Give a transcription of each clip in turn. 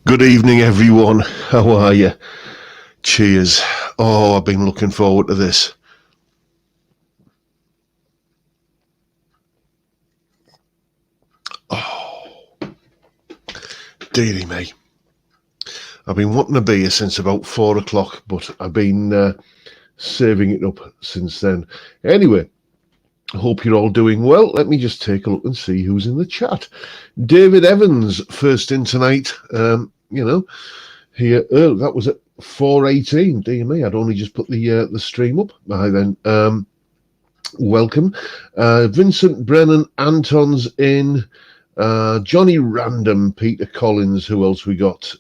Good evening, everyone. How are you? Cheers. Oh, I've been looking forward to this. Oh, dearie me. I've been wanting a beer since about 4 o'clock, but I've been saving it up since then. Anyway, I hope you're all doing well. Let me just take a look and see who's in the chat. David Evans, first in tonight. Here, that was at 4:18. Dear me, I'd only just put the stream up by then. Welcome. Vincent Brennan, Anton's in. Johnny Random, Peter Collins. Who else we got?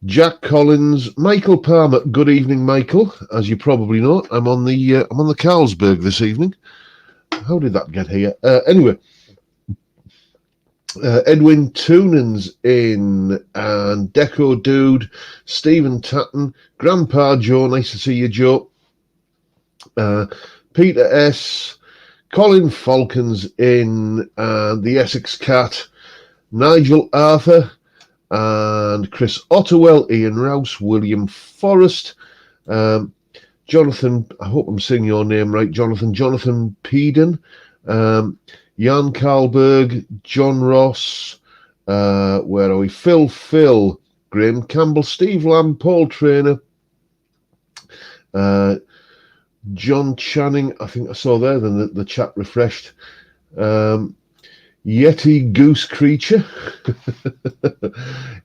Jack Collins, Michael Palmer. Good evening, Michael. As you probably know, I'm on the Carlsberg this evening. How did that get here? Anyway. Edwin Toonan's in, and Deco Dude, Stephen Tatton, Grandpa Joe, nice to see you, Joe. Peter S, Colin Falcon's in, and the Essex Cat, Nigel Arthur, and Chris Otterwell, Ian Rouse, William Forrest, Jonathan, I hope I'm saying your name right, Jonathan Peden, Jan Carlberg, John Ross, where are we? Phil, Graham Campbell, Steve Lamb, Paul Trainer, John Channing, I think I saw there, then the chat refreshed. Yeti Goose Creature,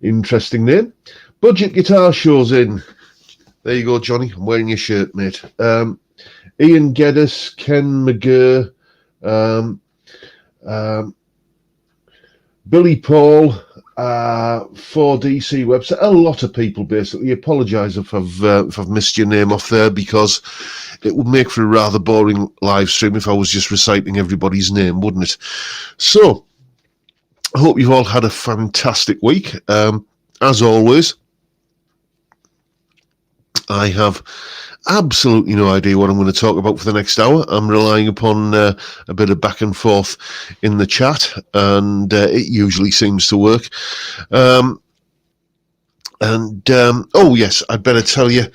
interesting name. Budget Guitar Show's in. There you go, Johnny. I'm wearing your shirt, mate. Ian Geddes, Ken McGurr, Billy Paul, 4DC website. A lot of people basically. Apologise if I've missed your name off there, because it would make for a rather boring live stream if I was just reciting everybody's name, wouldn't it? So, I hope you've all had a fantastic week. As always, I have absolutely no idea what I'm going to talk about for the next hour. I'm relying upon a bit of back and forth in the chat, and it usually seems to work. Oh yes, I'd better tell you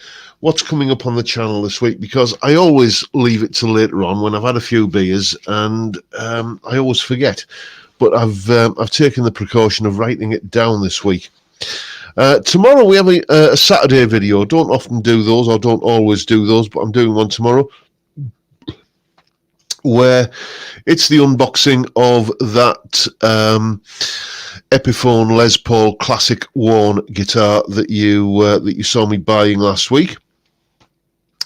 what's coming up on the channel this week, because I always leave it till later on when I've had a few beers, and I always forget. But I've taken the precaution of writing it down this week. Tomorrow we have a Saturday video. Don't often do those, or don't always do those, but I'm doing one tomorrow where it's the unboxing of that Epiphone Les Paul Classic Worn guitar that you saw me buying last week.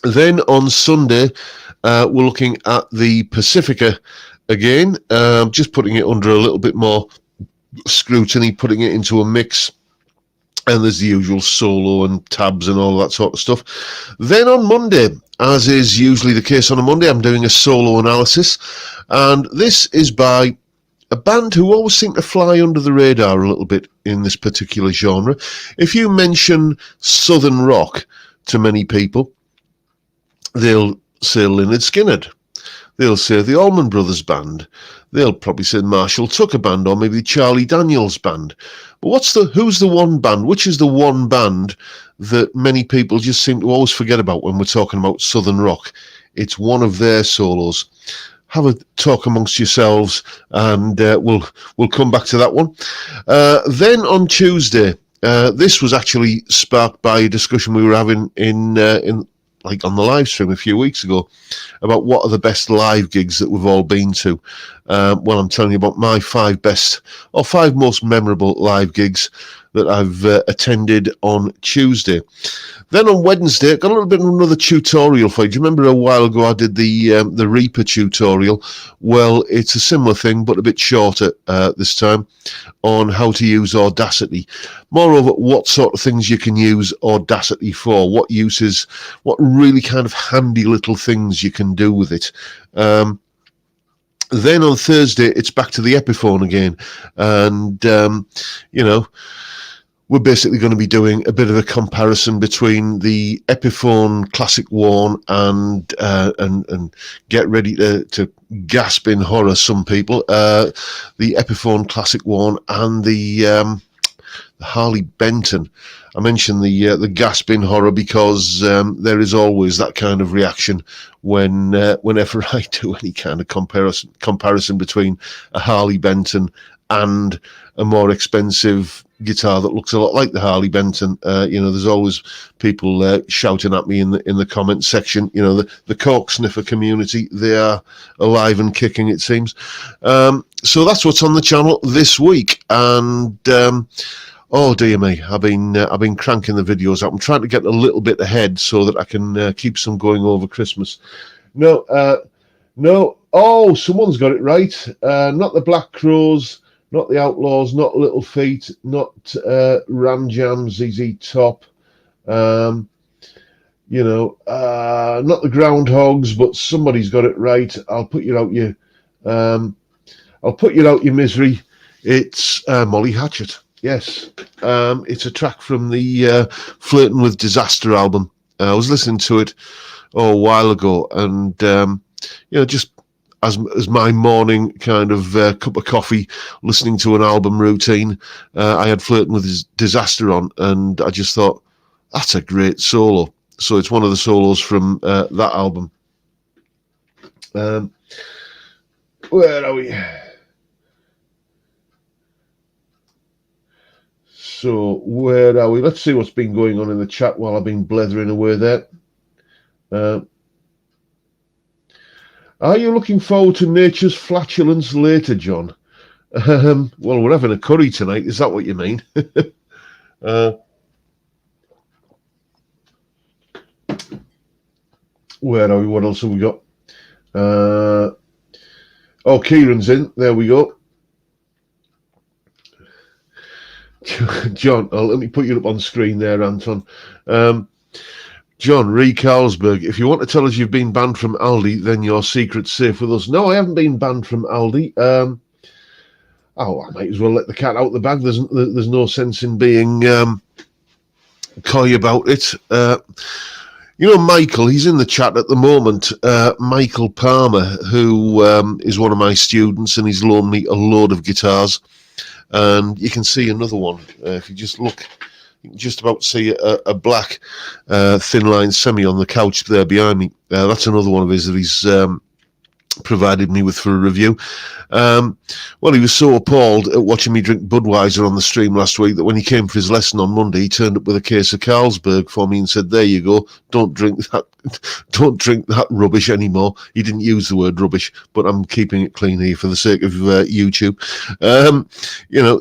Then on Sunday we're looking at the Pacifica again, just putting it under a little bit more scrutiny, putting it into a mix. And there's the usual solo and tabs and all that sort of stuff. Then on Monday, as is usually the case on a Monday, I'm doing a solo analysis. And this is by a band who always seem to fly under the radar a little bit in this particular genre. If you mention Southern rock to many people, they'll say Lynyrd Skynyrd. They'll say the Allman Brothers Band. They'll probably say Marshall Tucker Band, or maybe Charlie Daniels Band. But who's the one band? Which is the one band that many people just seem to always forget about when we're talking about Southern rock? It's one of their solos. Have a talk amongst yourselves, and we'll come back to that one. Then on Tuesday, this was actually sparked by a discussion we were having in on the live stream a few weeks ago, about what are the best live gigs that we've all been to. Well, I'm telling you about my 5 best or 5 most memorable live gigs that I've attended on Tuesday. Then on Wednesday, I got a little bit of another tutorial for you. Do you remember a while ago I did the Reaper tutorial? Well, it's a similar thing, but a bit shorter this time, on how to use Audacity. Moreover, what sort of things you can use Audacity for, what uses, what really kind of handy little things you can do with it. Then on Thursday, it's back to the Epiphone again. And, we're basically going to be doing a bit of a comparison between the Epiphone Classic Worn and get ready to gasp in horror, some people, the Epiphone Classic Worn and the Harley Benton. I mentioned the gasping horror because there is always that kind of reaction whenever I do any kind of comparison between a Harley Benton and a more expensive guitar that looks a lot like the Harley Benton. There's always people shouting at me in the comment section. The cork sniffer community, they are alive and kicking, it seems. So that's what's on the channel this week, and oh dear me, I've been cranking the videos up. I'm trying to get a little bit ahead so that I can keep some going over Christmas. No. Oh, someone's got it right. Not the Black Crows, not the Outlaws, not Little Feet, not Ram Jam, ZZ Top. Not the Groundhogs, but somebody's got it right. I'll put you out your misery. It's Molly Hatchet. Yes, it's a track from the Flirting with Disaster album. I was listening to it a while ago, and just as my morning kind of cup of coffee, listening to an album routine, I had Flirting with Disaster on, and I just thought, that's a great solo. So it's one of the solos from that album. Where are we? So where are we? Let's see what's been going on in the chat while I've been blethering away there. Are you looking forward to nature's flatulence later, John? Well, we're having a curry tonight. Is that what you mean? Where are we? What else have we got? Oh, Kieran's in. There we go. John, let me put you up on screen there, Anton. John, Ree Carlsberg, if you want to tell us you've been banned from Aldi, then your secret's safe with us. No, I haven't been banned from Aldi. I might as well let the cat out the bag. There's no sense in being coy about it. Michael, he's in the chat at the moment. Michael Palmer, who is one of my students, and he's loaned me a load of guitars. And you can see another one. If you just look, you can just about see a black thin line semi on the couch there behind me. That's another one of his that he's provided me with for a review. Well, he was so appalled at watching me drink Budweiser on the stream last week that when he came for his lesson on Monday, he turned up with a case of Carlsberg for me and said, "There you go. Don't drink that rubbish anymore." He didn't use the word rubbish, but I'm keeping it clean here for the sake of YouTube.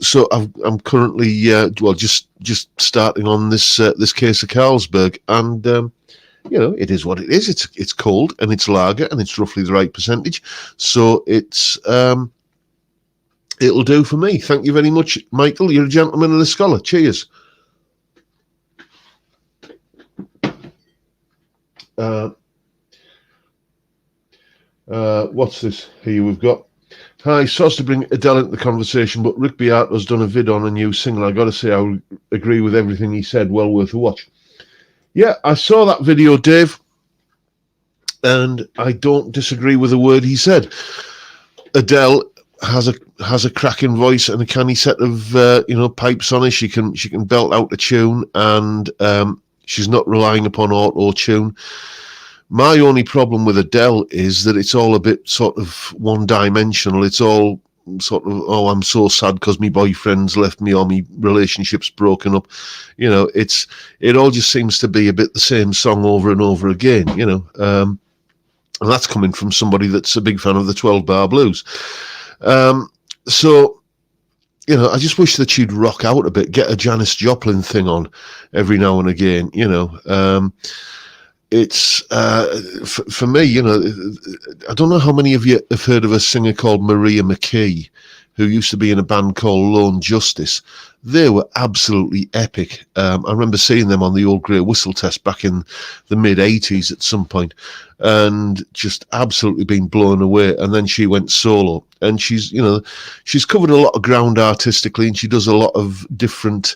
So I'm currently just starting on this case of Carlsberg, and it is what it is. It's cold and it's lager and it's roughly the right percentage. So it'll do for me. Thank you very much, Michael. You're a gentleman and a scholar. Cheers. What's this here we've got? Hi, sorry to bring Adele into the conversation, but Rick Beato's done a vid on a new single. I got to say, I agree with everything he said. Well worth a watch. Yeah, I saw that video, Dave, and I don't disagree with a word he said. Adele has a cracking voice and a canny set of pipes on her. She can belt out a tune, and she's not relying upon auto-tune. My only problem with Adele is that it's all a bit sort of one-dimensional. It's all sort of, oh, I'm so sad because my boyfriend's left me or my relationship's broken up. It all just seems to be a bit the same song over and over again, and that's coming from somebody that's a big fan of the 12-bar blues. So I just wish that she'd rock out a bit, get a Janis Joplin thing on every now and again, It's for me, I don't know how many of you have heard of a singer called Maria McKee, who used to be in a band called Lone Justice. They were absolutely epic. I remember seeing them on the old Grey Whistle Test back in the mid-'80s at some point, and just absolutely been blown away. And then she went solo, and she's covered a lot of ground artistically, and she does a lot of different,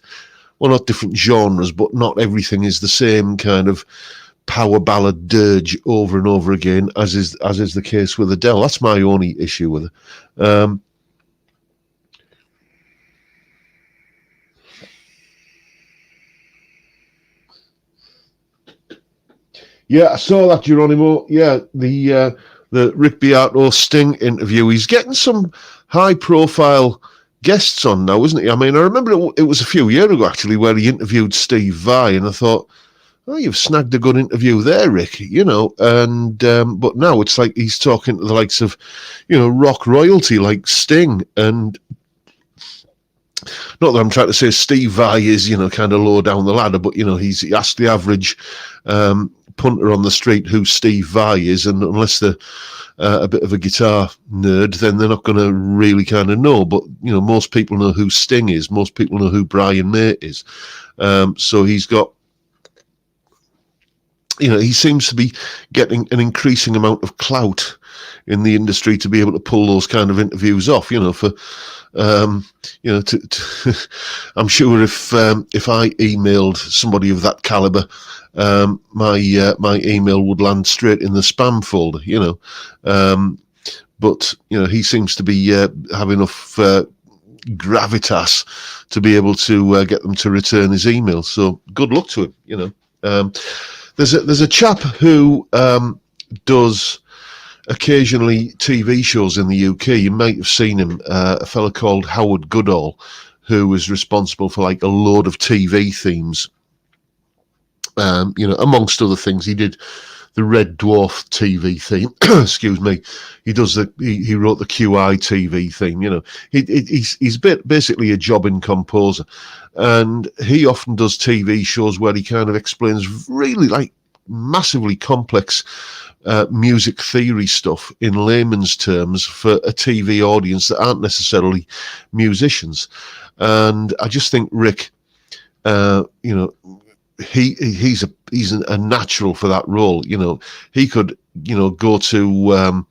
well, not different genres, but not everything is the same kind of power ballad dirge over and over again, as is the case with Adele. That's my only issue with her. Yeah, I saw that, Geronimo. Yeah, the Rick Beato Sting interview. He's getting some high profile guests on now, isn't he? I mean, I remember it was a few years ago actually where he interviewed Steve Vai, and I thought, oh, you've snagged a good interview there, Rick. And but now it's like he's talking to the likes of, rock royalty like Sting, and not that I'm trying to say Steve Vai is, kind of low down the ladder, but he asked the average punter on the street who Steve Vai is, and unless they're a bit of a guitar nerd, then they're not going to really kind of know. But most people know who Sting is. Most people know who Brian May is. So he's got, he seems to be getting an increasing amount of clout in the industry to be able to pull those kind of interviews off. I'm sure if I emailed somebody of that caliber, my email would land straight in the spam folder. But he seems to be have enough gravitas to be able to get them to return his email. So good luck to him. There's a chap who does occasionally TV shows in the UK. You might have seen him, a fella called Howard Goodall, who was responsible for like a load of TV themes. Amongst other things, he did the Red Dwarf TV theme. Excuse me. He wrote the QI TV theme. He's basically a jobbing composer, and he often does TV shows where he kind of explains really like massively complex music theory stuff in layman's terms for a TV audience that aren't necessarily musicians. And I just think Rick, he's a natural for that role. He could go to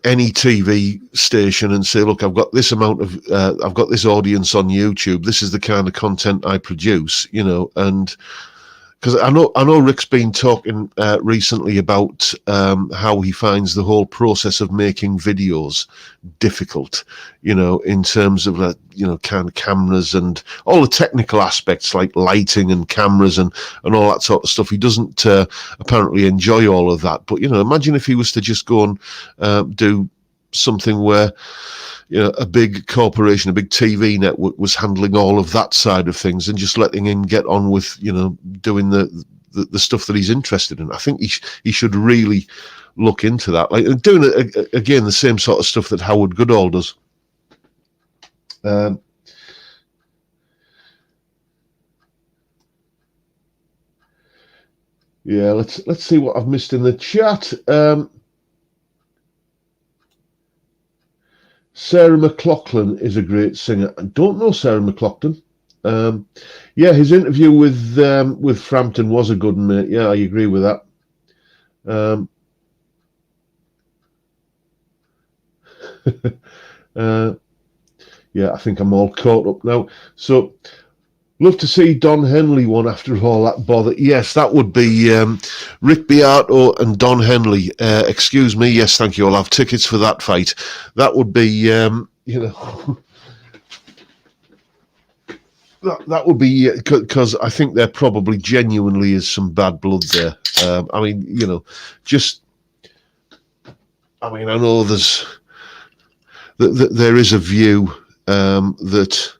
any TV station and say, look, I've got this amount of I've got this audience on YouTube, this is the kind of content I produce, and because I know Rick's been talking recently about how he finds the whole process of making videos difficult, in terms of kind of cameras and all the technical aspects like lighting and cameras and all that sort of stuff. He doesn't apparently enjoy all of that. But imagine if he was to just go and do something where a big corporation, a big TV network was handling all of that side of things and just letting him get on with, doing the stuff that he's interested in. I think he should really look into that, like doing again the same sort of stuff that Howard Goodall does. Yeah, let's see what I've missed in the chat. Sarah McLachlan is a great singer. I don't know Sarah McLachlan. Yeah, his interview with Frampton was a good one, mate. Yeah, I agree with that. Yeah, I think I'm all caught up now. So, love to see Don Henley won after all that bother. Yes, that would be Rick Beato and Don Henley. Excuse me. Yes, thank you. I'll have tickets for that fight. That would be, that would be, because I think there probably genuinely is some bad blood there. I mean, I know there is a view that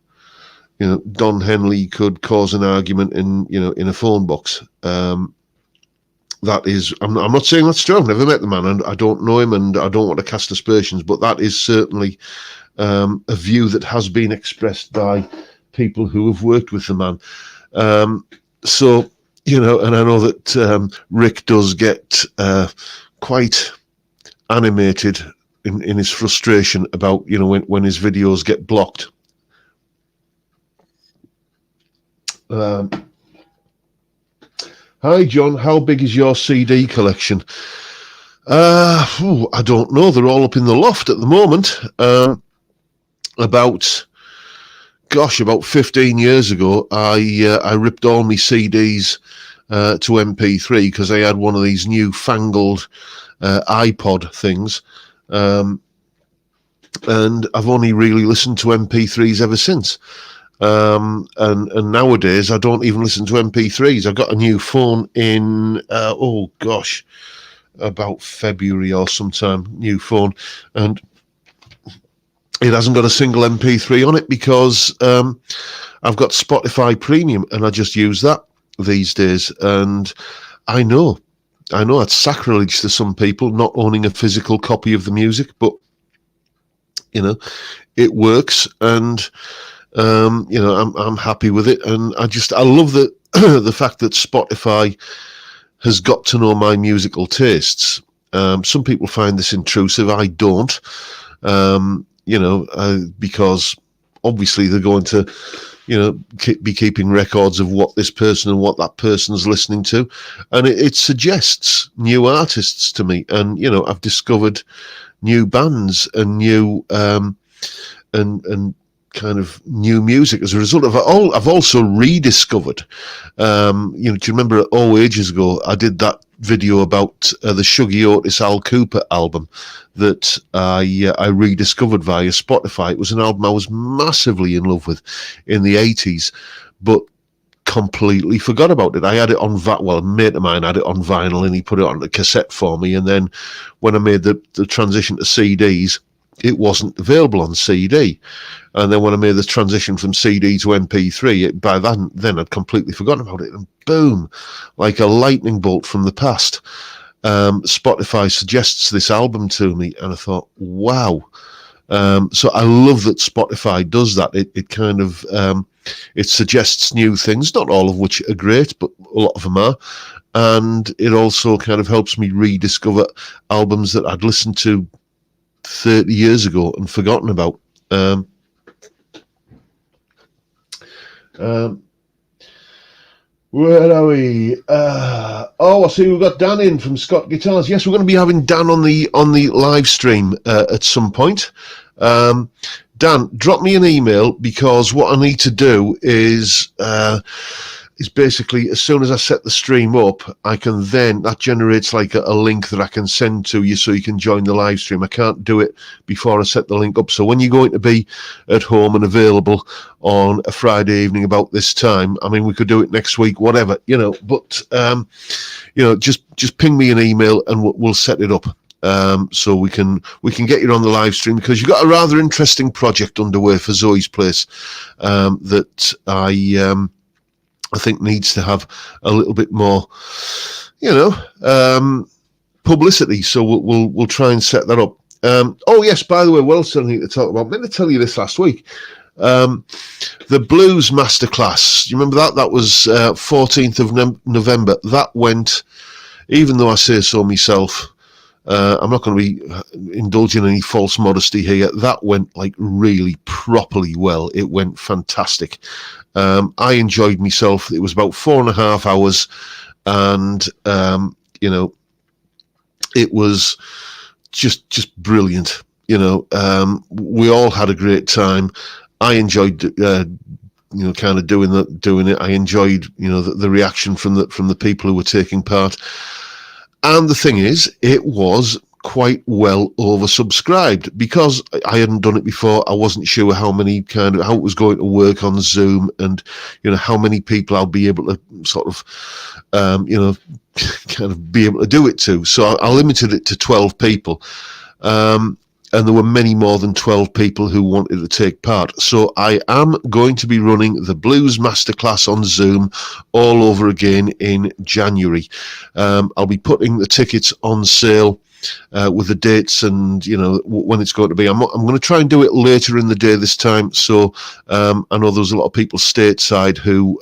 Don Henley could cause an argument in a phone box. That is, I'm not saying that's true. I've never met the man, and I don't know him, and I don't want to cast aspersions. But that is certainly a view that has been expressed by people who have worked with the man. So and I know that Rick does get quite animated in his frustration about when his videos get blocked. Hi John, how big is your CD collection? I don't know. They're all up in the loft at the moment. About 15 years ago, I ripped all my CDs to MP3 because I had one of these newfangled iPod things, and I've only really listened to MP3s ever since. And nowadays I don't even listen to MP3s. I got a new phone in about February or sometime, new phone, and it hasn't got a single MP3 on it because I've got Spotify Premium, and I just use that these days. And I know it's sacrilege to some people not owning a physical copy of the music, but it works, and I'm happy with it, and I love the the fact that Spotify has got to know my musical tastes. Some people find this intrusive. I don't, because obviously they're going to, be keeping records of what this person and what that person's listening to, and it suggests new artists to me, and I've discovered new bands and new and kind of new music as a result of it. I've also rediscovered, do you remember ages ago I did that video about the Shuggy Otis Al Cooper album that I rediscovered via Spotify. It was an album I was massively in love with in the 80s, but completely forgot about it. I had it on a mate of mine had it on vinyl, and he put it on a cassette for me, and then when I made the transition to CDs, it wasn't available on CD. And then when I made the transition from CD to MP3, by then I'd completely forgotten about it. And boom, like a lightning bolt from the past, Spotify suggests this album to me, and I thought, wow. So I love that Spotify does that. It kind of it suggests new things, not all of which are great, but a lot of them are. And it also kind of helps me rediscover albums that I'd listened to 30 years ago and forgotten about. Where are we? I see we've got Dan in from Scott Guitars. Yes, we're going to be having Dan on the live stream at some point. Dan, drop me an email, because what I need to do is basically, as soon as I set the stream up, that generates like a link that I can send to you so you can join the live stream. I can't do it before I set the link up. So when you're going to be at home and available on a Friday evening about this time, I mean, we could do it next week, whatever, but, just ping me an email and we'll set it up. So we can get you on the live stream, because you've got a rather interesting project underway for Zoe's Place that I think needs to have a little bit more, publicity. So we'll try and set that up. Yes, by the way, what else do I need to talk about? I meant to tell you this last week. The Blues Masterclass. You remember that? That was 14th of November. That went, even though I say so myself, I'm not going to be indulging any false modesty here. That went like really properly well. It went fantastic. I enjoyed myself. It was about 4.5 hours, and it was just brilliant. We all had a great time. I enjoyed kind of doing it. I enjoyed the reaction from the people who were taking part. And the thing is, it was quite well oversubscribed, because I hadn't done it before. I wasn't sure how it was going to work on Zoom, and how many people I'll be able to sort of kind of be able to do it to. So I limited it to 12 people. And there were many more than 12 people who wanted to take part. So I am going to be running the Blues Masterclass on Zoom all over again in January. I'll be putting the tickets on sale with the dates and when it's going to be. I'm going to try and do it later in the day this time. So I know there's a lot of people stateside who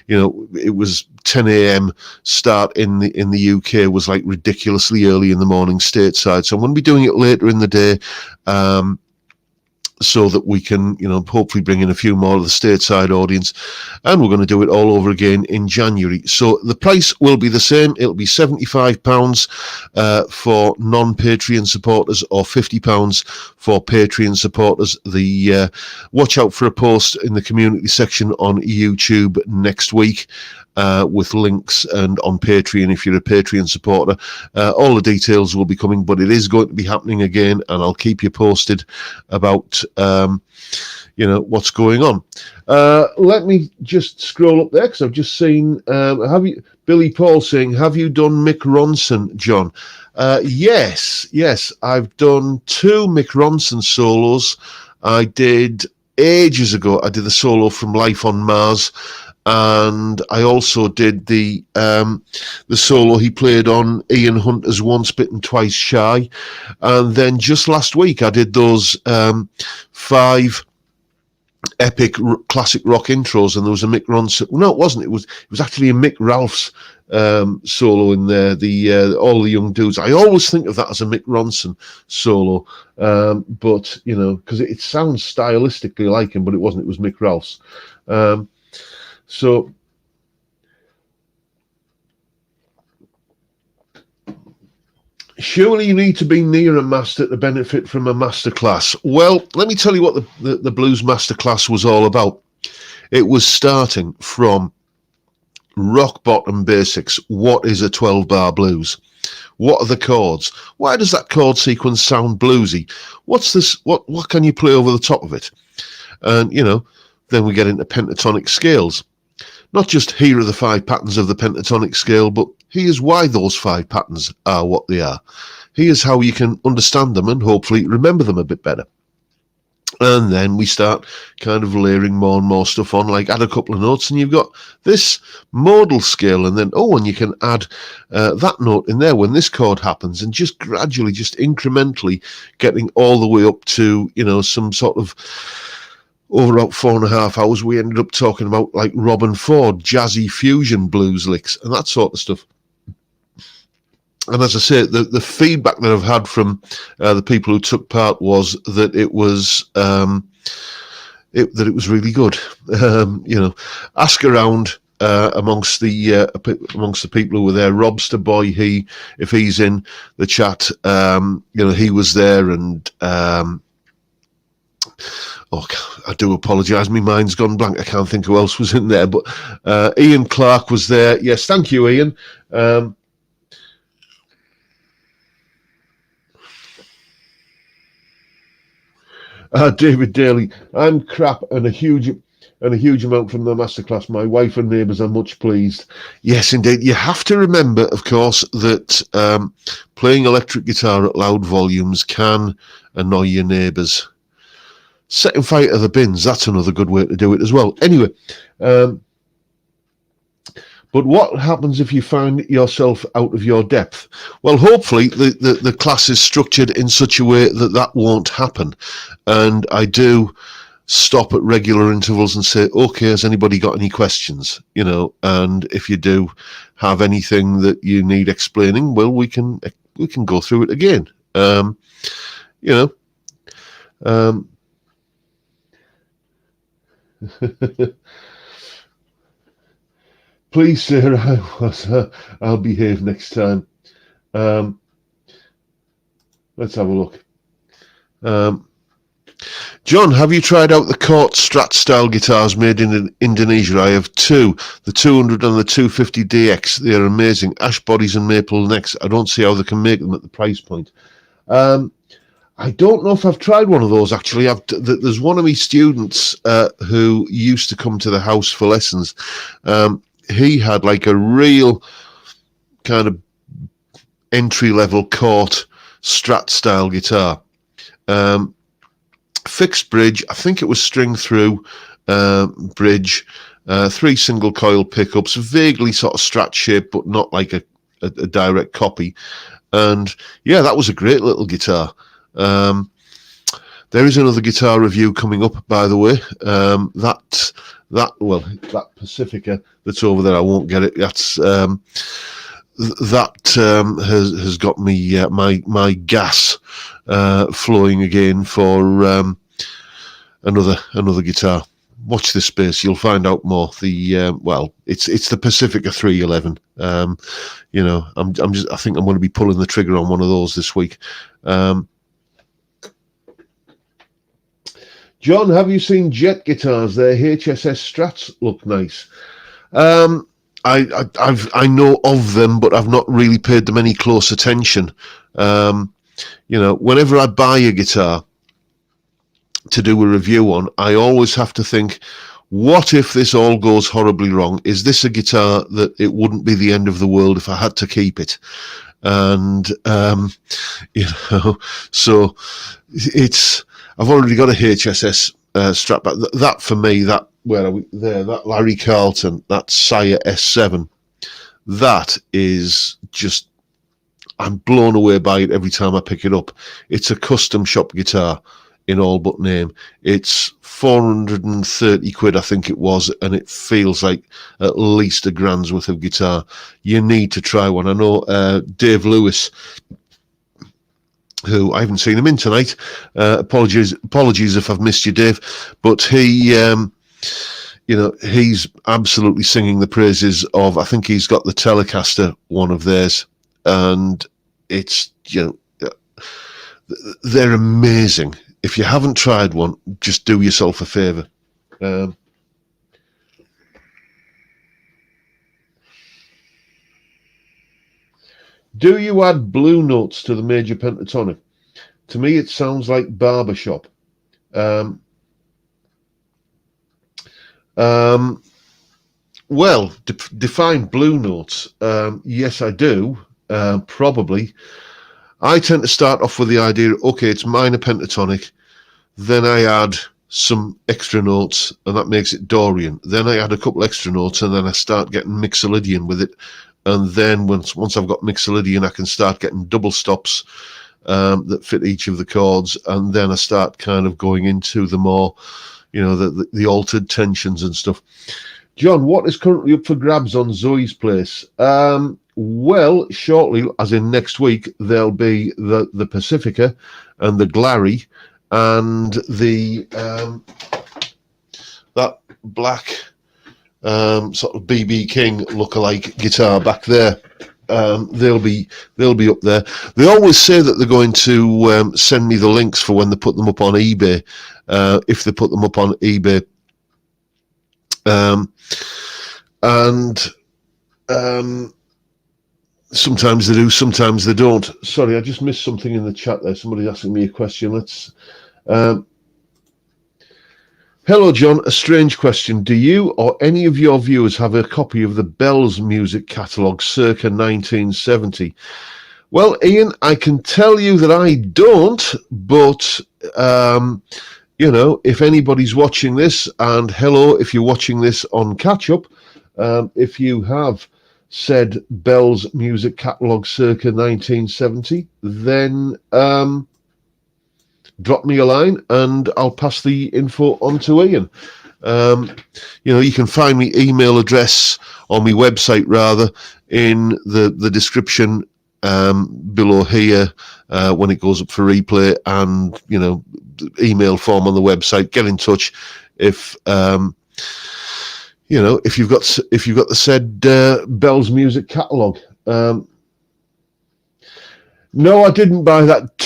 it was 10 a.m. start in the UK was like ridiculously early in the morning stateside. So I'm going to be doing it later in the day. So that we can, hopefully bring in a few more of the stateside audience, and we're going to do it all over again in January. So the price will be the same. It'll be £75 for non-Patreon supporters, or £50 for Patreon supporters. Watch out for a post in the community section on YouTube next week. With links, and on Patreon if you're a Patreon supporter. All the details will be coming, but it is going to be happening again, and I'll keep you posted about what's going on. Let me just scroll up there because I've just seen. Billy Paul saying, "Have you done Mick Ronson, John?" Yes, I've done 2 Mick Ronson solos. I did ages ago. I did the solo from Life on Mars, and I also did the solo he played on Ian Hunter's Once Bitten Twice Shy, and then just last week I did those 5 epic classic rock intros, and there was a Mick Ronson. No, it wasn't. It was actually a Mick Ralph's solo in there. All the young dudes. I always think of that as a Mick Ronson solo, but because it sounds stylistically like him, but it wasn't. It was Mick Ralph's. So. Surely you need to be near a master to benefit from a masterclass. Well, let me tell you what the blues masterclass was all about. It was starting from rock bottom basics. What is a 12-bar blues? What are the chords? Why does that chord sequence sound bluesy? What's this? What can you play over the top of it? And then we get into pentatonic scales. Not just here are the 5 patterns of the pentatonic scale, but here's why those 5 patterns are what they are. Here's how you can understand them and hopefully remember them a bit better. And then we start kind of layering more and more stuff on, like add a couple of notes and you've got this modal scale, and then, and you can add that note in there when this chord happens, and just gradually, just incrementally getting all the way up to, some sort of, over about 4.5 hours, we ended up talking about like Robin Ford, jazzy fusion blues licks and that sort of stuff. And as I say, the feedback that I've had from the people who took part was that it was really good. Ask around amongst the people who were there. Robster Boy, if he's in the chat, he was there, and I do apologise. My mind's gone blank. I can't think who else was in there, but Ian Clark was there. Yes, thank you, Ian. David Daly, I'm crap and a huge amount from the masterclass. My wife and neighbours are much pleased. Yes, indeed. You have to remember, of course, that playing electric guitar at loud volumes can annoy your neighbours. Setting fire to the bins, that's another good way to do it as well. Anyway, but what happens if you find yourself out of your depth? Well, hopefully the class is structured in such a way that won't happen. And I do stop at regular intervals and say, okay, has anybody got any questions? And if you do have anything that you need explaining, well, we can go through it again. Please, Sarah, I'll behave next time. Let's have a look. John, have you tried out the Court Strat style guitars made in Indonesia? I have 2, the 200 and the 250 DX. They are amazing. Ash bodies and maple necks. I don't see how they can make them at the price point. I don't know if I've tried one of those, actually. There's one of my students who used to come to the house for lessons. He had like a real kind of entry-level Court Strat style guitar. Fixed bridge, I think it was string through bridge, 3 single coil pickups, vaguely sort of Strat shape, but not like a direct copy. And yeah, that was a great little guitar. There is another guitar review coming up, by the way. That Pacifica that's over there, I won't get it. That's has got me my gas flowing again for another guitar. Watch this space, you'll find out more. It's the Pacifica 311. I think I'm going to be pulling the trigger on one of those this week. John, have you seen Jet guitars? Their HSS Strats look nice. I know of them, but I've not really paid them any close attention. Whenever I buy a guitar, to do a review on, I always have to think, what if this all goes horribly wrong? Is this a guitar that it wouldn't be the end of the world if I had to keep it? And so I've already got a HSS strap back. That for me, that where are we there? That Larry Carlton, that Sire S7, that is just, I'm blown away by it every time I pick it up. It's a custom shop guitar in all but name. It's 430 quid, I think it was, and it feels like at least a grand's worth of guitar. You need to try one. I know Dave Lewis, who I haven't seen him in tonight. Apologies if I've missed you, Dave, but he, he's absolutely singing the praises of, I think he's got the Telecaster, one of theirs, and it's, they're amazing. If you haven't tried one, just do yourself a favour. Do you add blue notes to the major pentatonic? To me, it sounds like barbershop. Well, define blue notes. Yes, I do. Probably. I tend to start off with the idea, okay, it's minor pentatonic. Then I add some extra notes, and that makes it Dorian. Then I add a couple extra notes, and then I start getting Mixolydian with it. And then once I've got Mixolydian, I can start getting double stops that fit each of the chords. And then I start kind of going into the more, the altered tensions and stuff. John, what is currently up for grabs on Zoe's Place? Well, shortly, as in next week, there'll be the Pacifica and the Glary and the that black sort of BB King lookalike guitar back there. They'll be up there. They always say that they're going to send me the links for when they put them up on eBay, if they put them up on eBay. Sometimes they do, sometimes they don't. Sorry, I just missed something in the chat there. Somebody's asking me a question. Let's. Hello, John. A strange question. Do you or any of your viewers have a copy of the Bells music catalogue circa 1970? Well, Ian, I can tell you that I don't, but, if anybody's watching this, and hello, if you're watching this on catch-up, if you have said Bell's music catalogue circa 1970, then drop me a line and I'll pass the info on to Ian. You can find me email address on my website, rather, in the description below here when it goes up for replay, and email form on the website. Get in touch if if you've got the said Bell's music catalogue. No, I didn't buy that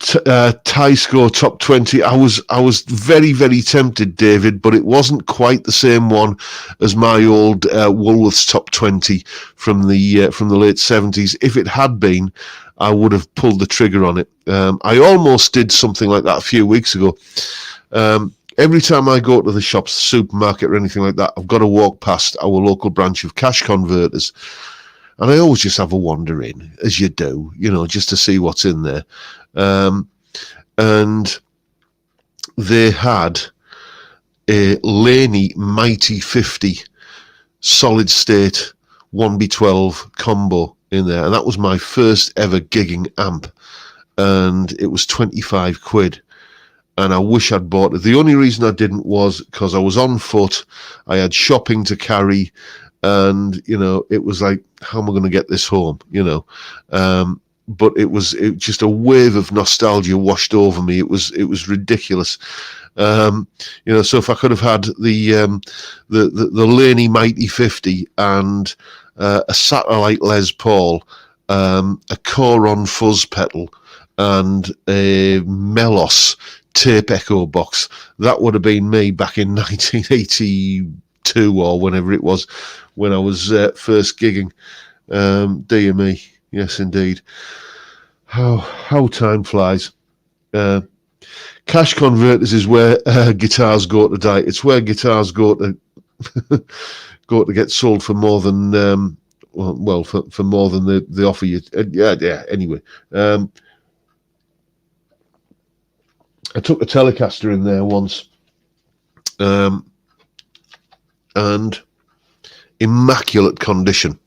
Tysco Top 20. I was very, very tempted, David, but it wasn't quite the same one as my old Woolworths Top 20 from the late 70s. If it had been, I would have pulled the trigger on it. I almost did something like that a few weeks ago. Every time I go to the shops, the supermarket or anything like that, I've got to walk past our local branch of Cash Converters. And I always just have a wander in, as you do, just to see what's in there. And they had a Laney Mighty 50 solid state 1B12 combo in there. And that was my first ever gigging amp. And it was 25 quid. And I wish I'd bought it. The only reason I didn't was because I was on foot. I had shopping to carry. And, it was like, how am I going to get this home? But it just a wave of nostalgia washed over me. It was ridiculous. So if I could have had the Laney Mighty 50 and a Satellite Les Paul, a Coron fuzz pedal, and a Melos tape echo box, that would have been me back in 1982 or whenever it was, when I was first gigging. Dear me, yes indeed. How time flies. Cash converters is where guitars go to die. It's where guitars go to go to get sold for more than for more than they offer you. Yeah. Anyway, I took a Telecaster in there once, and immaculate condition,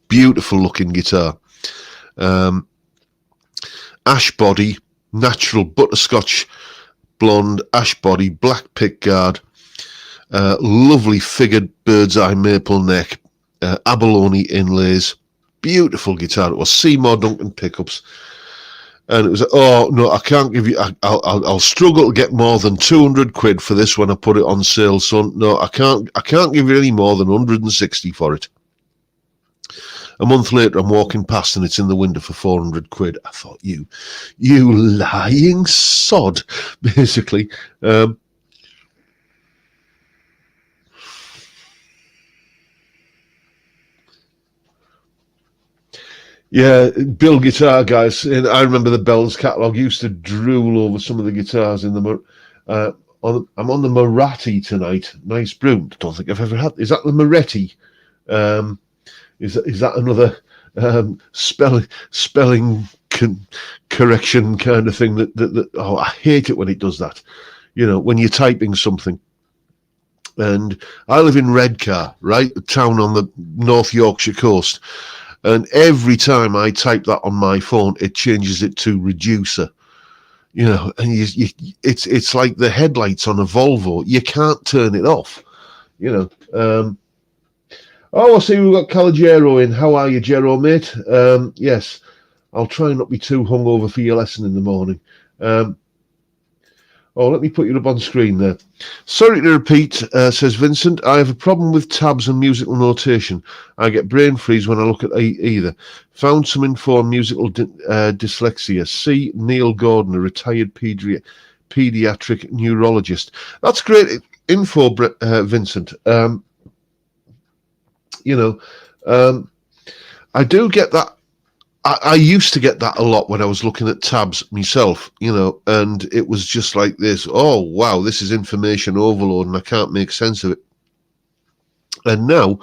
beautiful looking guitar, ash body, natural butterscotch blonde ash body, black pick guard, lovely figured bird's eye maple neck, abalone inlays, beautiful guitar. It was Seymour Duncan pickups, and it was oh no, I can't give you. I'll struggle to get more than 200 quid for this when I put it on sale, son. No, I can't give you any more than 160 for it. A month later, I'm walking past and it's in the window for 400 quid. I thought, you lying sod, basically. Yeah, Bill guitar guys. And I remember the Bell's catalogue used to drool over some of the guitars in the. I'm on the Moratti tonight. Nice brew. Don't think I've ever had. Is that the Moretti? Is that another spelling correction kind of thing that oh, I hate it when it does that. You know, when you're typing something. And I live in Redcar, right, a town on the North Yorkshire coast. And every time I type that on my phone, it changes it to reducer. You know, and it's like the headlights on a Volvo. You can't turn it off. You know. Oh, I see we've got Calogero in. How are you, Gero, mate? Yes, I'll try and not be too hungover for your lesson in the morning. Let me put you up on screen there. Sorry to repeat, says Vincent. I have a problem with tabs and musical notation. I get brain freeze when I look at either. Found some info on musical dyslexia. See Neil Gordon, a retired pediatric neurologist. That's great info, Vincent. I do get that. I used to get that a lot when I was looking at tabs myself, you know, and it was just like this. Oh, wow, this is information overload and I can't make sense of it. And now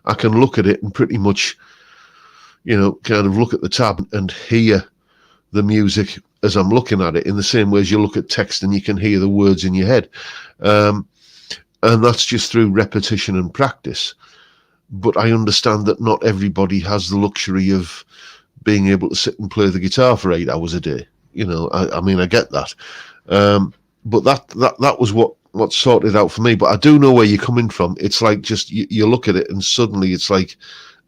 I can look at it and pretty much, you know, kind of look at the tab and hear the music as I'm looking at it in the same way as you look at text and you can hear the words in your head. And that's just through repetition and practice. But I understand that not everybody has the luxury of being able to sit and play the guitar for 8 hours a day. You know, I mean, I get that. But that was what sorted out for me. But I do know where you're coming from. It's like just you look at it and suddenly it's like,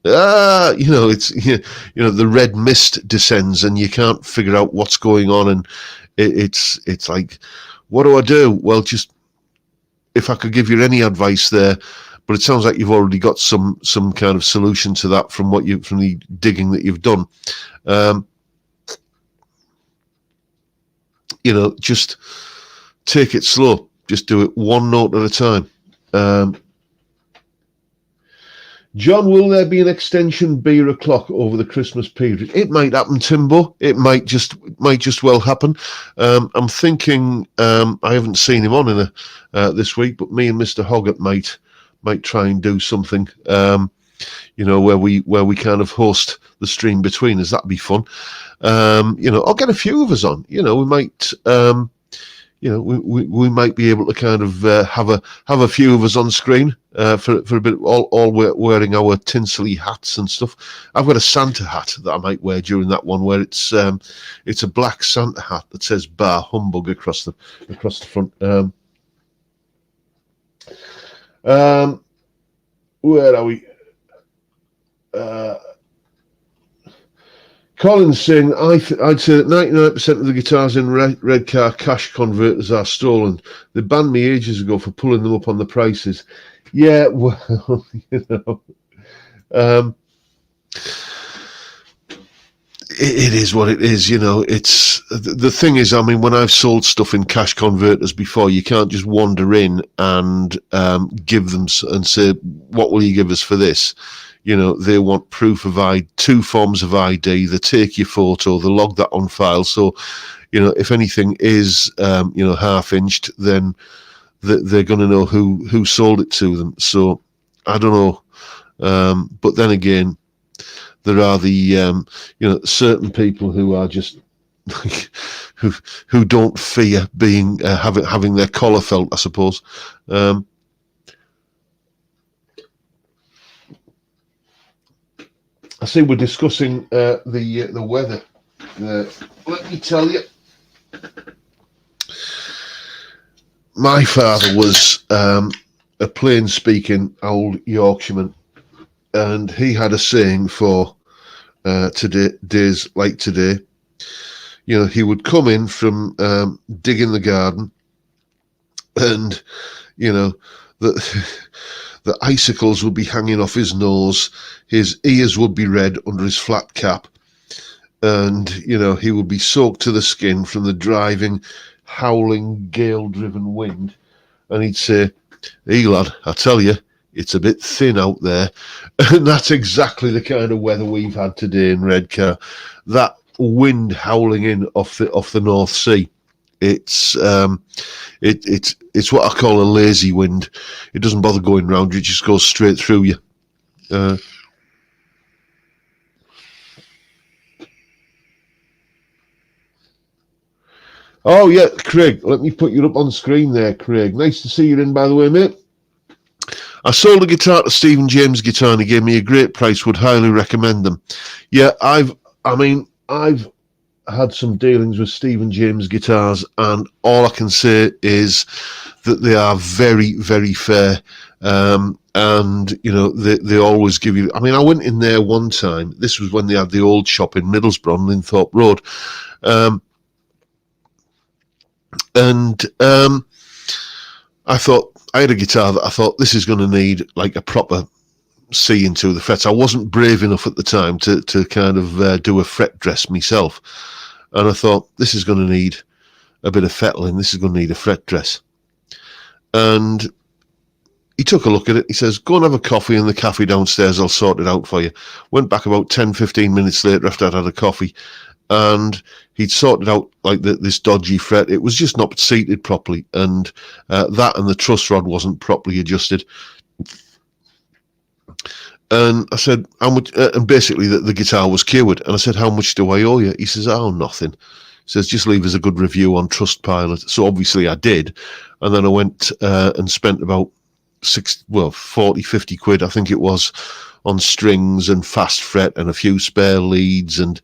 it's the red mist descends and you can't figure out what's going on. And it's like, what do I do? Well, just if I could give you any advice there. But it sounds like you've already got some kind of solution to that from the digging that you've done. Just take it slow. Just do it one note at a time. John, will there be an extension beer o'clock over the Christmas period? It might happen, Timbo. It might just well happen. I'm thinking I haven't seen him on in this week, but me and Mr. Hoggart might try and do something, where we kind of host the stream between us. That'd be fun. I'll get a few of us on. We might, we might be able to kind of have a few of us on screen for a bit. All wearing our tinselly hats and stuff. I've got a Santa hat that I might wear during that one, where it's a black Santa hat that says "Bar Humbug" across the front. Where are we? Colin's saying, I'd say that 99% of the guitars in Redcar cash converters are stolen. They banned me ages ago for pulling them up on the prices. Yeah, well, it is what it is, it's the thing is, I mean, when I've sold stuff in cash converters before, you can't just wander in and give them and say, what will you give us for this? they want proof of ID, 2 forms of ID. They take your photo, they log that on file. So, if anything is, half-inched, then they're going to know who sold it to them. So, I don't know. But then again, there are the, certain people who are just who don't fear being having their collar felt, I suppose. I see we're discussing the weather. Let me tell you, my father was a plain-speaking old Yorkshireman, and he had a saying for days like today. He would come in from digging the garden, and the icicles would be hanging off his nose, his ears would be red under his flat cap, and he would be soaked to the skin from the driving, howling, gale-driven wind, and he'd say, "Hey lad, I tell you, it's a bit thin out there." And that's exactly the kind of weather we've had today in Redcar. That wind howling in off the North Sea. It's what I call a lazy wind. It doesn't bother going round you; it just goes straight through you. Oh yeah, Craig, let me put you up on screen there, Craig. Nice to see you in, by the way, mate. I sold a guitar to Stephen James Guitar, and he gave me a great price. Would highly recommend them. Yeah, I've had some dealings with Stephen James guitars, and all I can say is that they are very, very fair. And they always give you. I mean, I went in there one time. This was when they had the old shop in Middlesbrough on Linthorpe Road, I thought, I had a guitar that I thought, this is going to need like a proper C into the frets. I wasn't brave enough at the time to kind of do a fret dress myself. And I thought, this is going to need a bit of fettling. This is going to need a fret dress. And he took a look at it. He says, go and have a coffee in the cafe downstairs. I'll sort it out for you. Went back about 10, 15 minutes later after I'd had a coffee. And he'd sorted out like this dodgy fret. It was just not seated properly, and that and the truss rod wasn't properly adjusted. And I said, how much? And basically the guitar was cured. And I said, how much do I owe you? He says, oh, nothing. He says, just leave us a good review on Trustpilot. So obviously I did. And then I went and spent about 40, 50 quid, I think it was, on strings and fast fret and a few spare leads and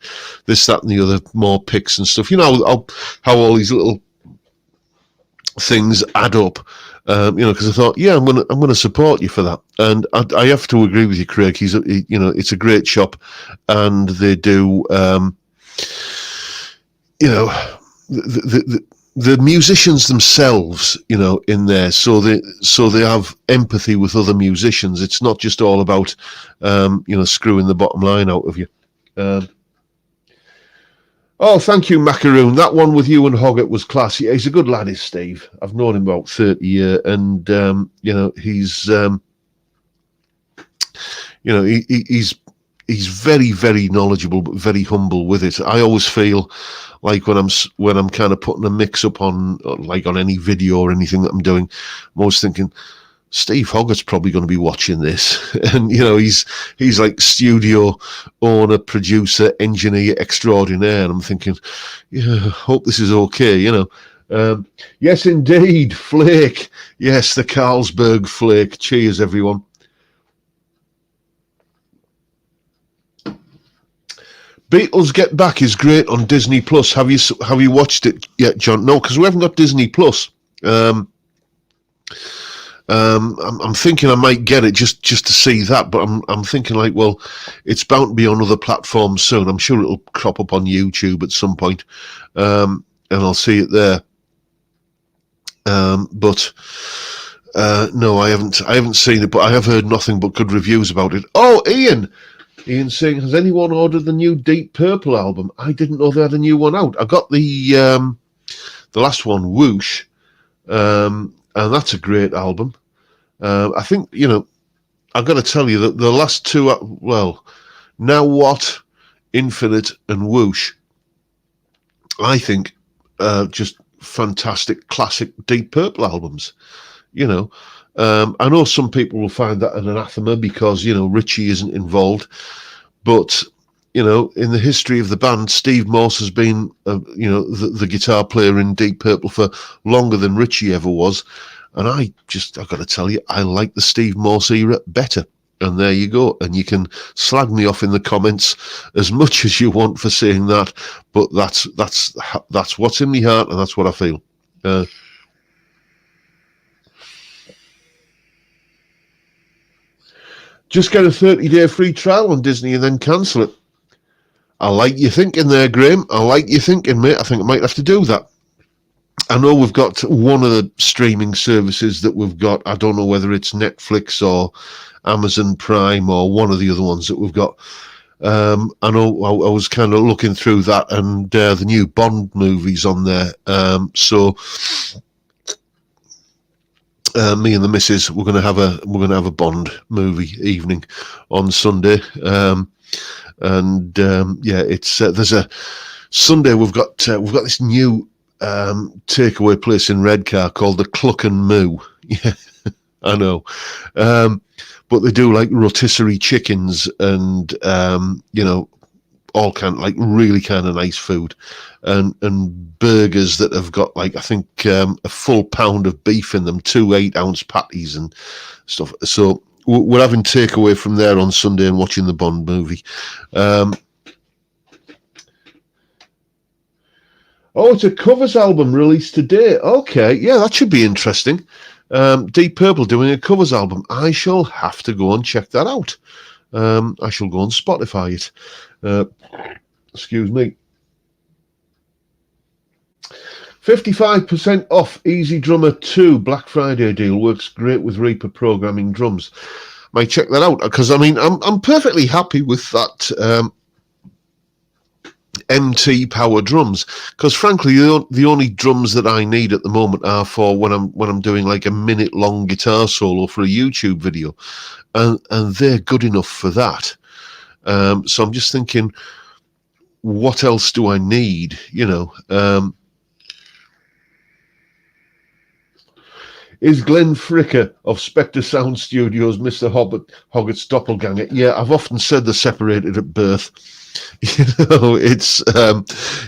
this, that, and the other, more picks and stuff. How all these little things add up. Because I thought, yeah, I'm gonna support you for that, and I have to agree with you, Craig. It's a great shop, and they do, the musicians themselves, in there, so they have empathy with other musicians. It's not just all about, screwing the bottom line out of you. Oh, thank you, Macaroon. That one with you and Hoggett was class. Yeah, he's a good lad, is Steve. I've known him about 30 years, and he's he's very, very knowledgeable, but very humble with it. I always feel like when I'm kind of putting a mix up on any video or anything that I'm doing, I'm always thinking, Steve Hoggett's probably going to be watching this, and he's like studio owner, producer, engineer extraordinaire, and I'm thinking, yeah, hope this is okay, Yes, indeed, flake. Yes, the Carlsberg flake. Cheers, everyone. Beatles Get Back is great on Disney Plus. Have you watched it yet, John? No, because we haven't got Disney Plus. I'm thinking I might get it just to see that, but I'm thinking well, it's bound to be on other platforms soon. I'm sure it'll crop up on YouTube at some point, and I'll see it there. But no, I haven't seen it, but I have heard nothing but good reviews about it. Oh, Ian saying, has anyone ordered the new Deep Purple album? I didn't know they had a new one out. I got the last one, Whoosh, and that's a great album. I think I've got to tell you that the last two, well, Now What, Infinite, and Whoosh, I think, just fantastic classic Deep Purple albums. You know, I know some people will find that an anathema because, you know, Richie isn't involved, but, you know, in the history of the band, Steve Morse has been, you know, the guitar player in Deep Purple for longer than Richie ever was. And I've got to tell you, I like the Steve Morse era better. And there you go. And you can slag me off in the comments as much as you want for saying that, but that's what's in my heart, and that's what I feel. Just get a 30-day free trial on Disney and then cancel it. I like your thinking there, Graham. I like your thinking, mate. I think I might have to do that. I know we've got one of the streaming services that we've got. I don't know whether it's Netflix or Amazon Prime or one of the other ones that we've got. I know I was kind of looking through that, and the new Bond movie's on there. So me and the missus, we're going to have a Bond movie evening on Sunday. It's there's a Sunday we've got this new takeaway place in Redcar called the Cluck and Moo. Yeah, I know. But they do like rotisserie chickens and you know, all kind of like really kind of nice food, and burgers that have got like I think a full pound of beef in them, 2 8-ounce patties and stuff. So we're having takeaway from there on Sunday and watching the Bond movie. Oh, it's a covers album released today. Okay, yeah, that should be interesting. Deep Purple doing a covers album. I shall have to go and check that out. I shall go and Spotify it. Excuse me. 55% off Easy Drummer 2 Black Friday deal. Works great with Reaper programming drums. Might check that out because I mean I'm perfectly happy with that MT power drums, because frankly the only drums that I need at the moment are for when I'm doing like a minute long guitar solo for a YouTube video, and they're good enough for that. So I'm just thinking, what else do I need? You know, is Glenn Fricker of Spectre Sound Studios Mr. Hoggett's doppelganger? Yeah, I've often said they're separated at birth. You know, it's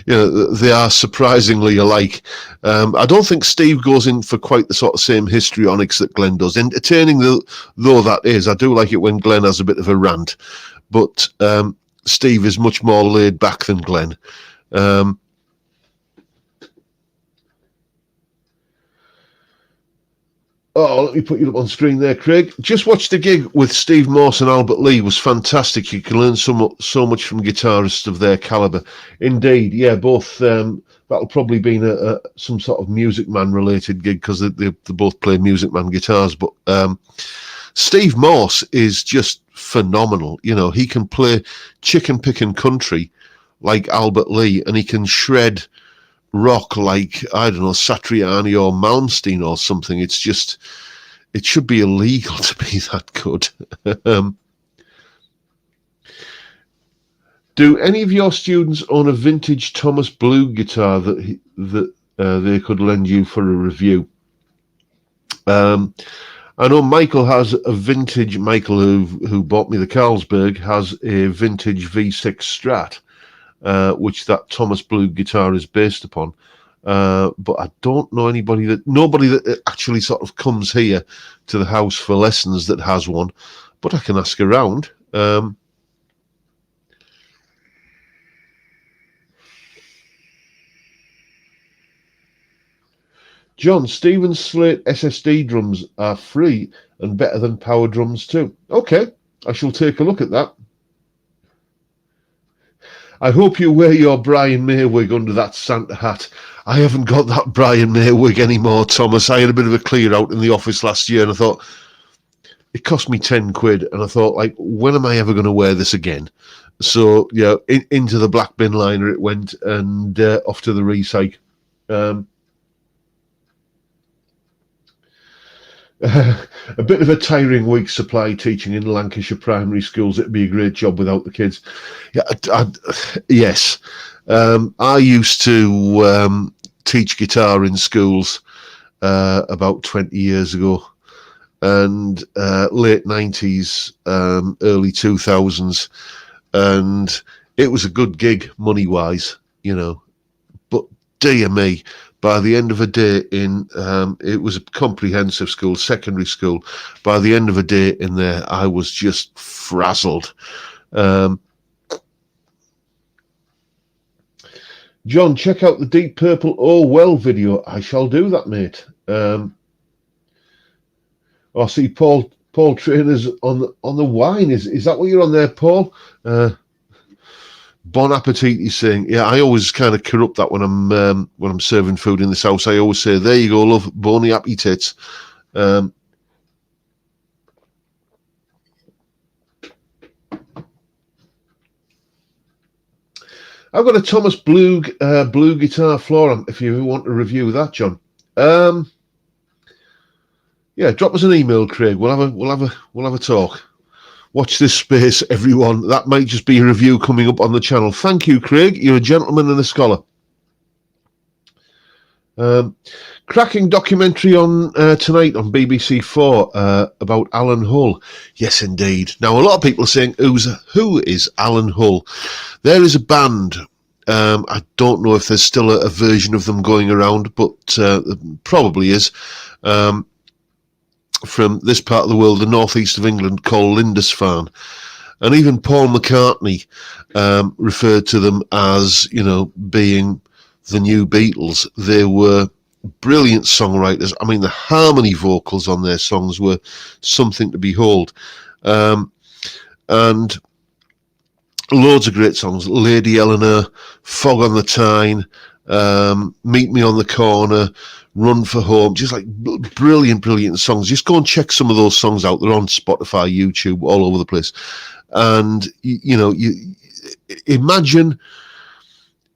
you know, they are surprisingly alike. I don't think Steve goes in for quite the sort of same histrionics that Glenn does. Entertaining though that is, I do like it when Glenn has a bit of a rant, but Steve is much more laid back than Glenn. Oh, let me put you up on screen there, Craig. Just watched the gig with Steve Morse and Albert Lee. It was fantastic. You can learn so much from guitarists of their caliber. Indeed, yeah, both. That'll probably be some sort of Music Man related gig because they both play Music Man guitars. But Steve Morse is just phenomenal. You know, he can play chicken picking country like Albert Lee, and he can shred rock like, I don't know, Satriani or Malmsteen or something. It's just, it should be illegal to be that good. Do any of your students own a vintage Thomas Blue guitar that they could lend you for a review? I know Michael has a vintage, Michael who bought me the Carlsberg, has a vintage V6 Strat, which that Thomas Blue guitar is based upon. But I don't know nobody that actually sort of comes here to the house for lessons that has one, but I can ask around. John, Stevens Slate SSD drums are free and better than power drums too. Okay, I shall take a look at that. I hope you wear your Brian May wig under that Santa hat. I haven't got that Brian May wig anymore, Thomas. I had a bit of a clear out in the office last year, and I thought, it cost me 10 quid, and I thought, like, when am I ever going to wear this again? So, yeah, into the black bin liner it went, and off to the recycle. A bit of a tiring week supply teaching in Lancashire primary schools. It'd be a great job without the kids. Yeah, yes. I used to teach guitar in schools about 20 years ago, and late 90s, early 2000s, and it was a good gig money-wise, but dear me, by the end of a day it was a comprehensive school, secondary school. By the end of a day in there, I was just frazzled. John, check out the Deep Purple Oh Well video. I shall do that, mate. I see Paul Trainer's on the wine. Is that what you're on there, Paul? Bon appetit, he's saying. Yeah, I always kind of corrupt that when I'm serving food in this house. I always say, "There you go, love, bony appetits." I've got a Thomas Blue guitar floor amp. If you want to review that, John. Yeah, drop us an email, Craig. We'll have a talk. Watch this space, everyone. That might just be a review coming up on the channel. Thank you, Craig. You're a gentleman and a scholar. Cracking documentary on tonight on BBC 4 about Alan Hull. Yes, indeed. Now, a lot of people are saying, who is Alan Hull? There is a band. I don't know if there's still a version of them going around, but probably is. From this part of the world, the northeast of England, called Lindisfarne. And even Paul McCartney referred to them as, being the new Beatles. They were brilliant songwriters. I mean, the harmony vocals on their songs were something to behold. And loads of great songs. Lady Eleanor, Fog on the Tyne, Meet Me on the Corner, Run for Home, just like brilliant songs. Just go and check some of those songs out. They're on Spotify, YouTube, all over the place. And you imagine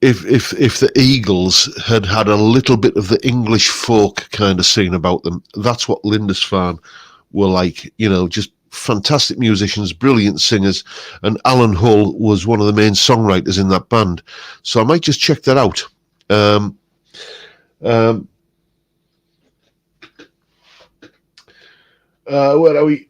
if the Eagles had a little bit of the English folk kind of scene about them. That's what Lindisfarne were like. Just fantastic musicians, brilliant singers, and Alan Hull was one of the main songwriters in that band. So I might just check that out. Where are we?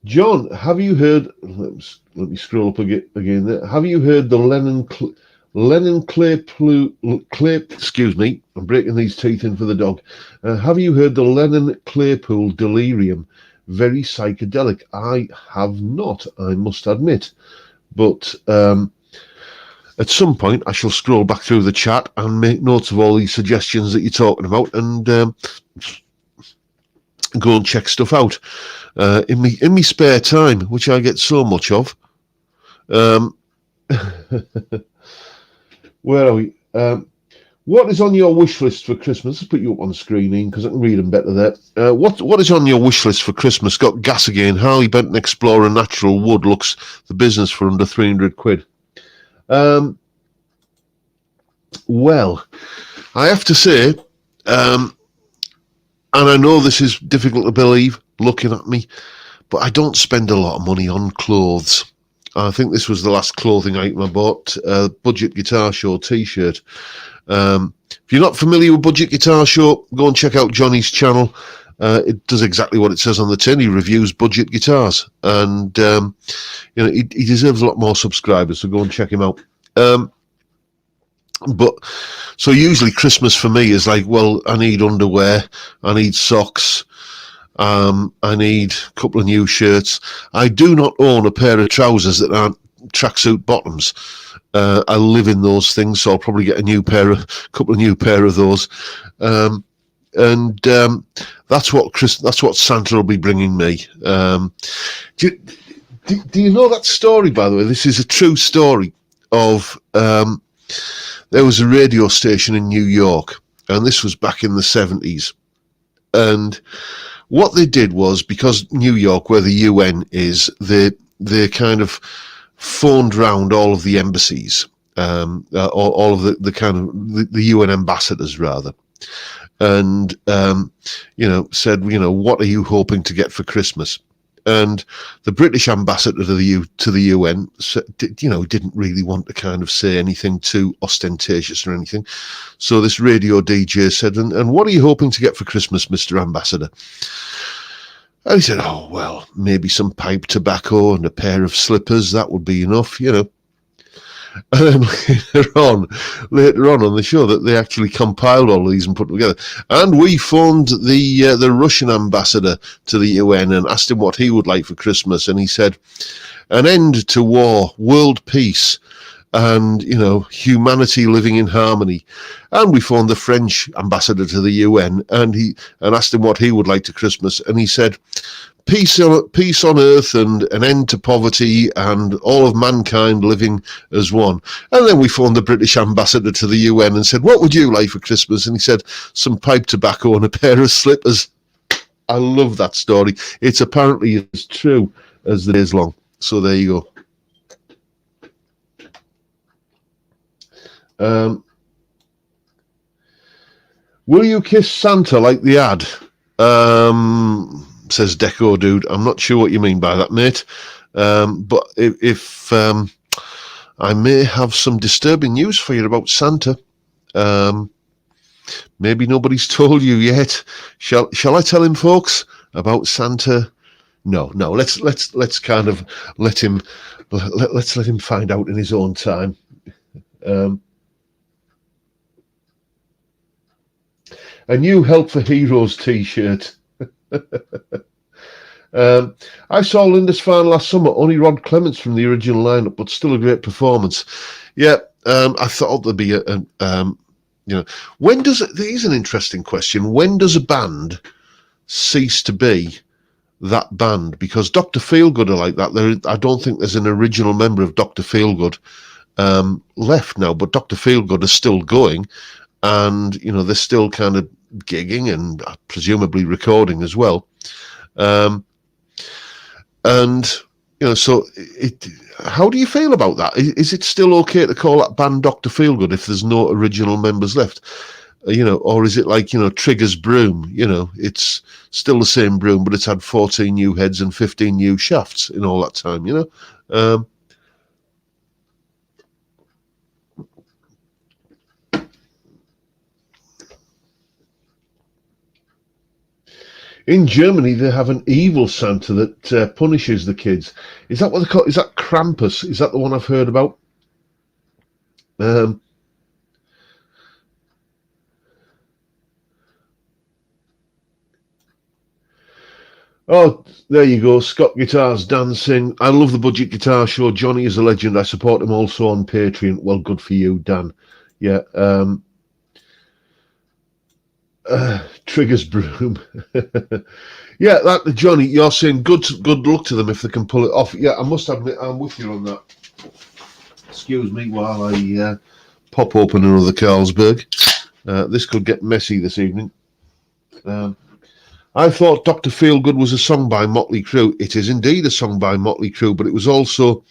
John, have you heard? Let me scroll up again there. Have you heard the Lennon Claypool? Excuse me, I'm breaking these teeth in for the dog. Have you heard the Lennon Claypool Delirium? Very psychedelic. I have not, I must admit, but at some point, I shall scroll back through the chat and make notes of all these suggestions that you're talking about, and go and check stuff out in me spare time, which I get so much of. Where are we? What is on your wish list for Christmas? Let's put you up on the screen, Ian, because I can read them better there. What is on your wish list for Christmas? Got gas again. Harley Benton Explorer Natural Wood looks the business for under 300 quid. Well, I have to say, and I know this is difficult to believe looking at me, but I don't spend a lot of money on clothes. I think this was the last clothing item I bought, Budget Guitar Show t-shirt. If you're not familiar with Budget Guitar Show, go and check out Johnny's channel. It does exactly what it says on the tin. He reviews budget guitars, and he deserves a lot more subscribers, so go and check him out. But so usually Christmas for me is like, well, I need underwear, I need socks, I need a couple of new shirts. I do not own a pair of trousers that aren't tracksuit bottoms. I live in those things, so I'll probably get a couple of new pair of those. And that's what Santa will be bringing me. Do you know that story, by the way? This is a true story of there was a radio station in New York, and this was back in the 70s. And what they did was, because New York, where the UN is, they kind of phoned round all of the embassies, all of the kind of the UN ambassadors rather, and said, what are you hoping to get for Christmas? And the British ambassador to the UN, didn't really want to kind of say anything too ostentatious or anything. So this radio DJ said, and what are you hoping to get for Christmas, Mr. Ambassador? And he said, oh, well, maybe some pipe tobacco and a pair of slippers. That would be enough, And then later on the show, that they actually compiled all of these and put them together. And we phoned the Russian ambassador to the UN and asked him what he would like for Christmas. And he said, an end to war, world peace, and, humanity living in harmony. And we phoned the French ambassador to the UN and asked him what he would like to Christmas. And he said, peace on earth and an end to poverty and all of mankind living as one. And then we phoned the British ambassador to the UN and said, what would you like for Christmas? And he said, some pipe tobacco and a pair of slippers. I love that story. It's apparently as true as the day is long. So there you go. Will you kiss Santa like the ad? Says Deco Dude. I'm not sure what you mean by that, mate. But if I may have some disturbing news for you about Santa. Maybe nobody's told you yet. Shall I tell him, folks, about Santa? No. Let's kind of let him find out in his own time. A new Help for Heroes T-shirt. I saw Linda's fan last summer. Only Rod Clements from the original lineup, but still a great performance. Yeah, I thought there'd be when does it? Here's an interesting question. When does a band cease to be that band? Because Dr. Feelgood are like that. I don't think there's an original member of Dr. Feelgood left now, but Dr. Feelgood is still going, and they're still kind of gigging and presumably recording as well. So how do you feel about that? Is it still okay to call that band Dr. Feelgood if there's no original members left? Or is it like, Trigger's broom? It's still the same broom, but it's had 14 new heads and 15 new shafts in all that time, In Germany, they have an evil Santa that punishes the kids. Is that what they call? Is that Krampus? Is that the one I've heard about? Oh, there you go. Scott Guitars Dancing. I love the Budget Guitar Show. Johnny is a legend. I support him also on Patreon. Well, good for you, Dan. Yeah. Trigger's broom. Yeah, that Johnny, you're saying good luck to them if they can pull it off. Yeah, I must admit I'm with you on that. Excuse me while I pop open another Carlsberg. This could get messy this evening. I thought Dr. Feelgood was a song by Motley Crue. It is indeed a song by Motley Crue, but it was also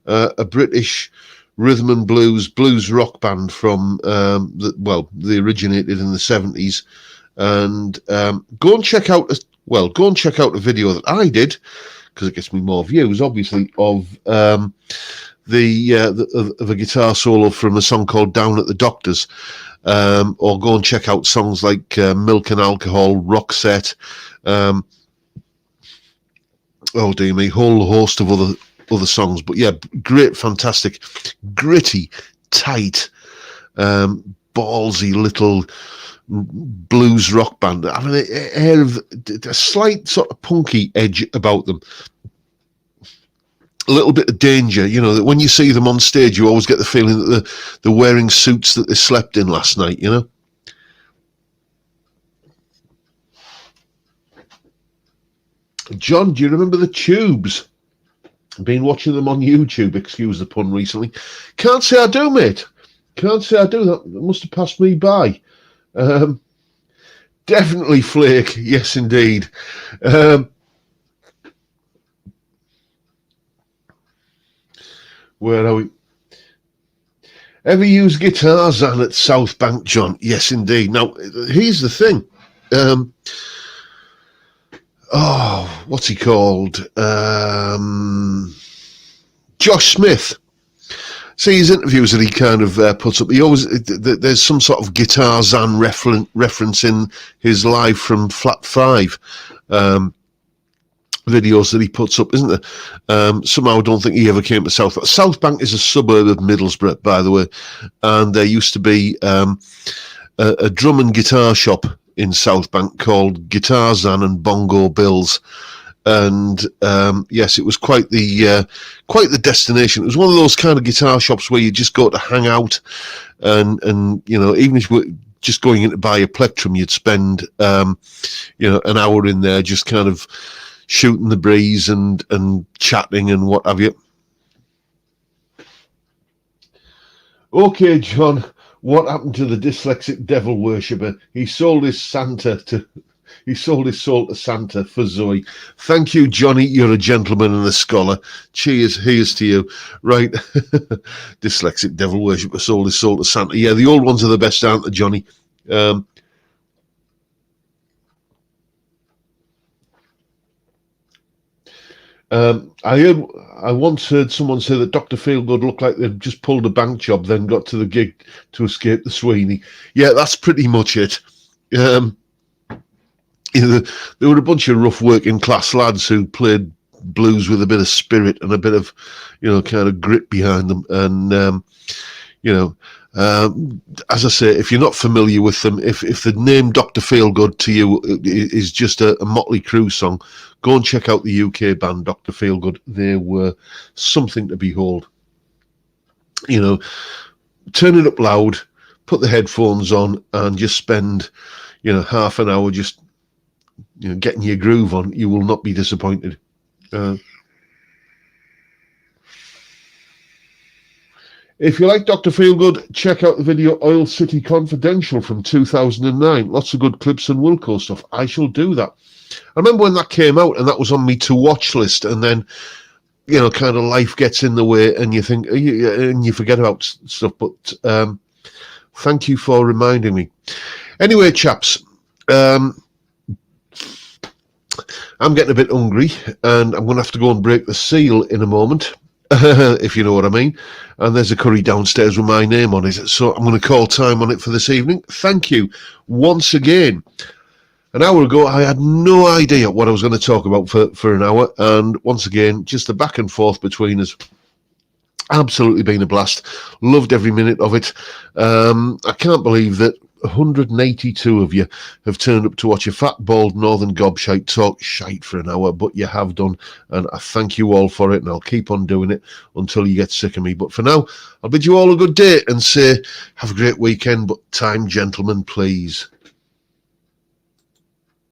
a British rhythm and blues rock band from they originated in the 70s. And go and check out a video that I did, because it gets me more views, obviously, of a guitar solo from a song called Down at the Doctor's. Or go and check out songs like Milk and Alcohol, Rock Set, oh dear me, whole host of other songs. But yeah, great, fantastic, gritty, tight, ballsy little blues rock band. I mean, air of a slight sort of punky edge about them. A little bit of danger, that when you see them on stage, you always get the feeling that they're wearing suits that they slept in last night, John, do you remember the Tubes? Been watching them on YouTube, excuse the pun, recently. Can't say I do, mate. Can't say I do. That must have passed me by. Definitely Flake, yes indeed. Where are we? Ever use guitars on at South Bank, John? Yes, indeed. Now, here's the thing. What's he called? Josh Smith. See his interviews that he kind of puts up. He always there's some sort of Guitar Zan reference in his live from Flat 5 videos that he puts up, isn't there? Somehow I don't think he ever came to South Bank. South Bank is a suburb of Middlesbrough, by the way, and there used to be a drum and guitar shop in South Bank called Guitar Zan and Bongo Bills. And yes, it was quite the destination. It was one of those kind of guitar shops where you just go to hang out, and you know, even if you were just going in to buy a plectrum, you'd spend an hour in there just kind of shooting the breeze and chatting and what have you. Okay, John, what happened to the dyslexic devil worshipper? He sold his soul to Santa for Zoe. Thank you, Johnny. You're a gentleman and a scholar. Cheers. Here's to you. Right. Dyslexic devil worshipper sold his soul to Santa. Yeah, the old ones are the best, aren't they, Johnny? I once heard someone say that Dr. Feelgood looked like they'd just pulled a bank job, then got to the gig to escape the Sweeney. Yeah, that's pretty much it. There were a bunch of rough working class lads who played blues with a bit of spirit and a bit of, kind of grit behind them. And, as I say, if you're not familiar with them, if the name Dr. Feelgood to you is just a Motley Crue song, go and check out the UK band Dr. Feelgood. They were something to behold. Turn it up loud, put the headphones on, and just spend, half an hour just, getting your groove on. You will not be disappointed. If you like Dr. Feelgood, check out the video Oil City Confidential from 2009. Lots of good clips and Wilco stuff. I shall do that. I remember when that came out and that was on me to watch list, and then, kind of life gets in the way and you think, and you forget about stuff. But thank you for reminding me. Anyway, chaps, I'm getting a bit hungry and I'm going to have to go and break the seal in a moment. If you know what I mean. And there's a curry downstairs with my name on it. So I'm going to call time on it for this evening. Thank you once again. An hour ago, I had no idea what I was going to talk about for an hour. And once again, just the back and forth between us. Absolutely been a blast. Loved every minute of it. I can't believe that 182 of you have turned up to watch a fat, bald northern gobshite talk shite for an hour, but you have done, and I thank you all for it, and I'll keep on doing it until you get sick of me. But for now, I'll bid you all a good day and say have a great weekend, but time, gentlemen, please.